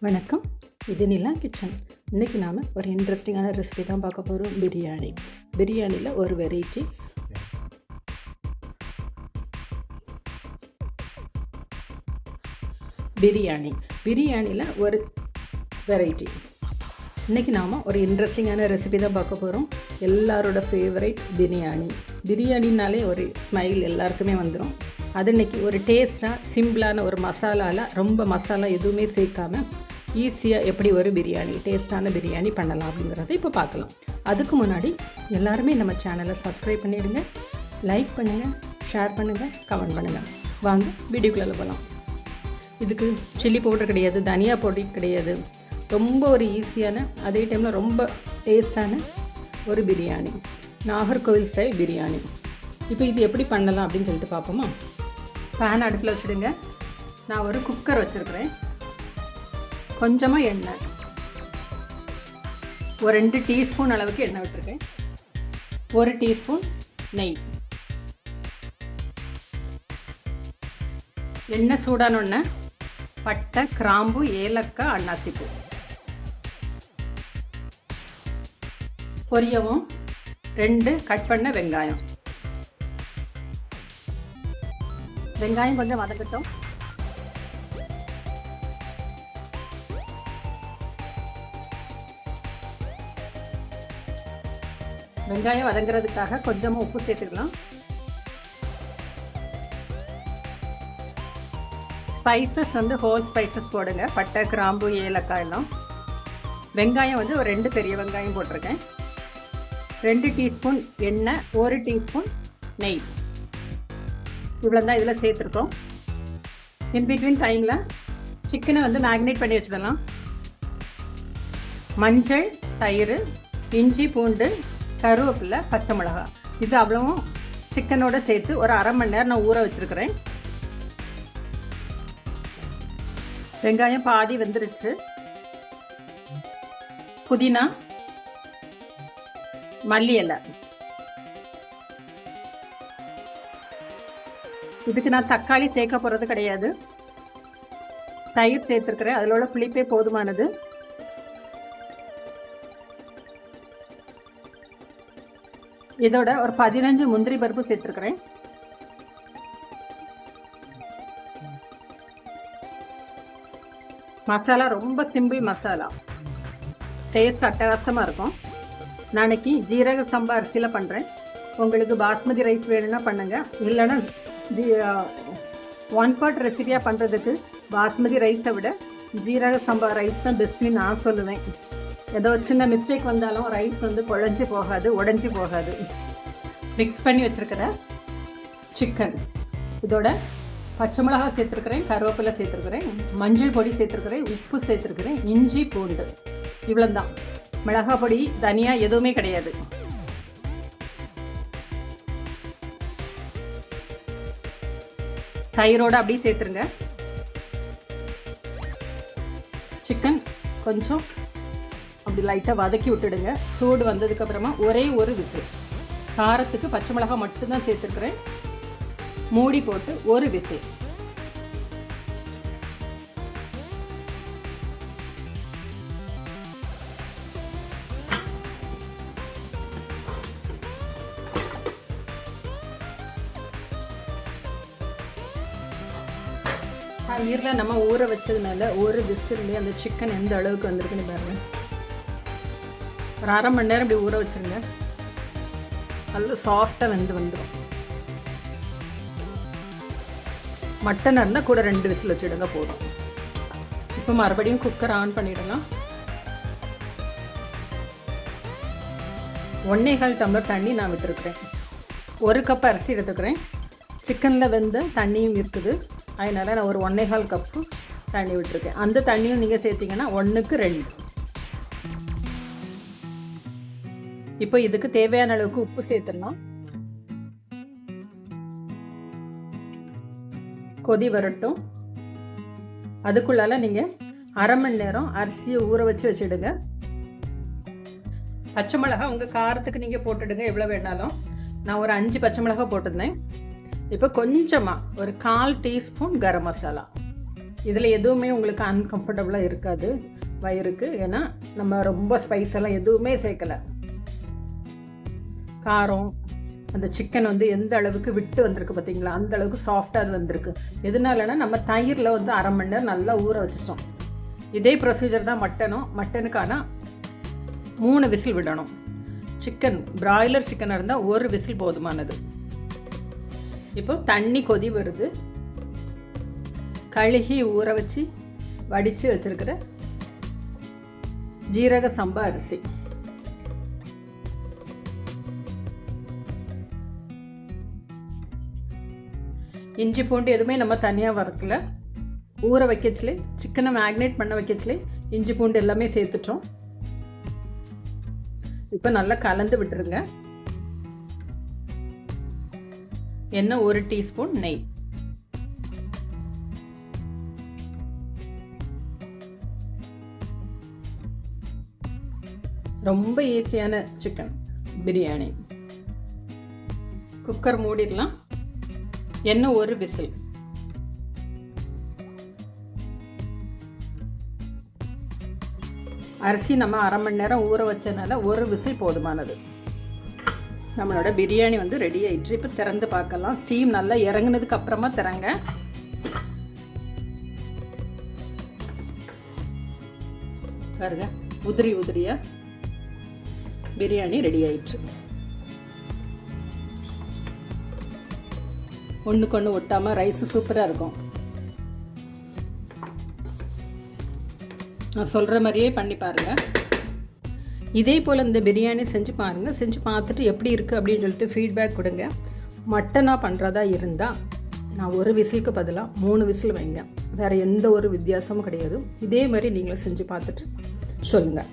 வணக்கம், இது நிலா கிச்சன். இன்றைக்கி நாம் ஒரு இன்ட்ரெஸ்டிங்கான ரெசிபி தான் பார்க்க போகிறோம். பிரியாணியில் ஒரு வெரைட்டி. பிரியாணியில் ஒரு வெரைட்டி. இன்றைக்கி நாம் ஒரு இன்ட்ரெஸ்டிங்கான ரெசிபி தான் பார்க்க போகிறோம். எல்லாரோட ஃபேவரைட் பிரியாணினாலே ஒரு ஸ்மைல் எல்லாருக்குமே வந்துடும். அது இன்றைக்கி ஒரு டேஸ்ட்டாக சிம்பிளான ஒரு மசாலாவில் ரொம்ப மசாலா எதுவுமே சேர்க்காமல் ஈஸியாக எப்படி ஒரு டேஸ்ட்டான பிரியாணி பண்ணலாம் அப்படிங்கிறத இப்போ பார்க்கலாம். அதுக்கு முன்னாடி எல்லாருமே நம்ம சேனலை சப்ஸ்கிரைப் பண்ணிவிடுங்க, லைக் பண்ணுங்கள், ஷேர் பண்ணுங்கள், கமெண்ட் பண்ணுங்கள். வாங்க வீடியோக்குள்ளே போகலாம். இதுக்கு சில்லி பவுடர் கிடையாது, தனியா பவுடர் கிடையாது. ரொம்ப ஒரு ஈஸியான, அதே டைமில் ரொம்ப டேஸ்டான ஒரு பிரியாணி, நாகர்கோவில் ஸ்டைல் பிரியாணி. இப்போ இது எப்படி பண்ணலாம் அப்படின்னு சொல்லிட்டு பார்ப்போமா. பேன் அடுப்பில் வச்சுடுங்க. நான் ஒரு குக்கர் வச்சுருக்கிறேன். கொஞ்சமாக எண்ணெய், ஒரு 2 டீஸ்பூன் அளவுக்கு எண்ணெய் விட்டுருக்கேன். 1 டீஸ்பூன் நெய். எண்ணெய் சூடானோடனே பட்டை, கிராம்பு, ஏலக்காய், அன்னாசிப்பூ பொரியவும் 2 கட் பண்ண வெங்காயம் கொஞ்சம் வதக்கட்டும். வெங்காயம் வதங்குறதுக்காக கொஞ்சமாக உப்பு சேர்த்துக்கலாம். ஸ்பைசஸ் ஹோல் ஸ்பைசஸ் போடுங்க. பட்டை, கிராம்பு, ஏலக்காய் எல்லாம். வெங்காயம் ஒரு 2 பெரிய வெங்காயம் போட்டிருக்கேன். 2 டீஸ்பூன் எண்ணெய், 1 டீஸ்பூன் நெய், இவ்வளோ தான் இதில் சேர்த்துருக்கோம். இன் பிட்வீன் டைமில் சிக்கனை மேக்னேட் பண்ணி வச்சுடலாம். மஞ்சள், தயிர், இஞ்சி, பூண்டு, கருவேப்பிலை, பச்சை மிளகாய், இது அவ்வளவும் சிக்கனோட சேர்த்து ஒரு அரை மணி நேரம் நான் ஊற வச்சுருக்கிறேன். வெங்காயம் பாதி வெந்துருச்சு. புதினா, மல்லி இலை. இதுக்கு நான் தக்காளி சேர்க்க போகிறது கிடையாது. தயிர் சேர்த்துருக்கிறேன், அதில் உள்ள புளிப்பே போதுமானது. இதோட ஒரு 15 முந்திரி பருப்பு சேர்த்துருக்கிறேன். மசாலா ரொம்ப சிம்பிள் மசாலா, டேஸ்ட் அட்டகாசமாக இருக்கும். நாளைக்கு ஜீரக சம்பா அரிசியில் பண்ணுறேன். உங்களுக்கு பாஸ்மதி ரைஸ் வேணும்னா பண்ணுங்கள். இல்லைன்னா 1 part ரெசிபியாக பண்ணுறதுக்கு பாஸ்மதி ரைஸை விட ஜீரக சம்பா ரைஸ் தான் பெஸ்ட்னு நான் சொல்லுவேன். ஏதோ ஒரு சின்ன மிஸ்டேக் வந்தாலும் ரைஸ் குழஞ்சி போகாது, உடஞ்சி போகாது. மிக்ஸ் பண்ணி வச்சுருக்கிற சிக்கன், இதோட பச்சை மிளகாய் சேர்த்துருக்குறேன், கருவேப்பிலை சேர்த்துருக்குறேன், மஞ்சள் பொடி சேர்த்துருக்குறேன், உப்பு சேர்த்துருக்குறேன், இஞ்சி, பூண்டு, இவ்வளோ தான். மிளகாய் பொடி, தனியா எதுவுமே கிடையாது. தயிரோடு அப்படியே சேர்த்துருங்க. சிக்கன் கொஞ்சம் அப்படி லைட்டாக வதக்கி விட்டுடுங்க. சூடு வந்ததுக்கப்புறமா ஒரே ஒரு விசில். காரத்துக்கு பச்சை மிளகாய் மட்டும்தான் சேர்த்துருக்குறேன். மூடி போட்டு ஒரு விசில். தயிரில் நம்ம ஊற வச்சதுனால ஒரு விசில்லே அந்த சிக்கன் எந்த அளவுக்கு வந்திருக்குன்னு பாருங்கள். ஒரு அரை மணி நேரம் இப்படி ஊற வச்சுருங்க. நல்லா சாஃப்டாக வந்துடும். மட்டன் இருந்தால் கூட 2 விசில் வச்சுடுங்க, போதும். இப்போ மறுபடியும் குக்கர் ஆன் பண்ணிவிடலாம். 1.25 டம்ளர் தண்ணி நான் விட்டுருக்குறேன். 1 கப் அரிசி எடுத்துக்கிறேன். சிக்கனில் வெந்த தண்ணியும் இருக்குது, அதனால் நான் ஒரு 1.25 கப்பு தண்ணி விட்டுருக்கேன். அந்த தண்ணியும் நீங்கள் சேர்த்திங்கன்னா 1க்கு 2. இப்போ இதுக்கு தேவையான அளவுக்கு உப்பு சேர்த்துடலாம். கொதி வரட்டும். அதுக்குள்ளால நீங்கள் அரை மணி நேரம் அரிசியை ஊற வச்சுடுங்க. பச்சை மிளகாய் உங்கள் காரத்துக்கு நீங்கள் போட்டுடுங்க, எவ்வளோ வேணாலும். நான் ஒரு 5 பச்சை மிளகாய் போட்டிருந்தேன். இப்போ கொஞ்சமாக ஒரு 1/4 டீஸ்பூன் கரம் மசாலா, இதில் எதுவுமே உங்களுக்கு அன்கம்ஃபர்டபுளாக இருக்காது வயிறுக்கு. ஏன்னா நம்ம ரொம்ப ஸ்பைஸ் எல்லாம் எதுவுமே சேர்க்கலை. காரம் அந்த சிக்கன் வந்து எந்த அளவுக்கு விட்டு வந்திருக்கு பார்த்தீங்களா, அந்த அளவுக்கு சாஃப்டாக அது வந்திருக்கு. எதனாலனா நம்ம தயிரில் வந்து 1/2 மணி நேரம் நல்லா ஊற வச்சிட்டோம். இதே ப்ரொசீஜர் தான் மட்டனுக்கான 3 விசில் விடணும். சிக்கன் பிராய்லர் சிக்கனாக இருந்தால் 1 விசில் போதுமானது. இப்போ தண்ணி கொதி வருது. கழுகி ஊற வச்சு வடித்து வச்சுருக்கிற ஜீரக சம்பா அரிசி, இஞ்சி பூண்டு எதுவுமே நம்ம தனியாக வறுக்கல. ஊற வைக்கச்சுலே, சிக்கனை மேக்னேட் பண்ண வைக்கச்சுலே இஞ்சி பூண்டு எல்லாமே சேர்த்துட்டோம். இப்போ நல்லா கலந்து விட்டுருங்க. எண்ணெய் 1 டீஸ்பூன், நெய். ரொம்ப ஈஸியான சிக்கன் பிரியாணி. குக்கர் மூடிடலாம். எண்ணெய் 1 விசில். அரிசி நம்ம 1/2 மணி நேரம் ஊற வச்சதுனால 1 விசில் போதுமானது. நம்மளோட பிரியாணி வந்து ரெடி ஆயிடுச்சு. இப்போ திறந்து பார்க்கலாம். ஸ்டீம் நல்லா இறங்குனதுக்கு அப்புறமா திறங்க. பாருங்க, உதிரியா பிரியாணி ரெடி ஆயிடுச்சு. ஒன்றுக்கு ஒன்று ஒட்டாமல் ரைஸு சூப்பராக இருக்கும். நான் சொல்கிற மாதிரியே பண்ணி பாருங்கள். இதே போல் இந்த பிரியாணி செஞ்சு பாருங்கள். செஞ்சு பார்த்துட்டு எப்படி இருக்குது அப்படின்னு சொல்லிட்டு ஃபீட்பேக் கொடுங்க. மட்டனாக பண்ணுறதா இருந்தால் நான் 1 விசிலுக்கு பதிலாக 3 விசில் வைங்க. வேறு எந்த ஒரு வித்தியாசமும் கிடையாது. இதே மாதிரி நீங்களும் செஞ்சு பார்த்துட்டு சொல்லுங்கள்.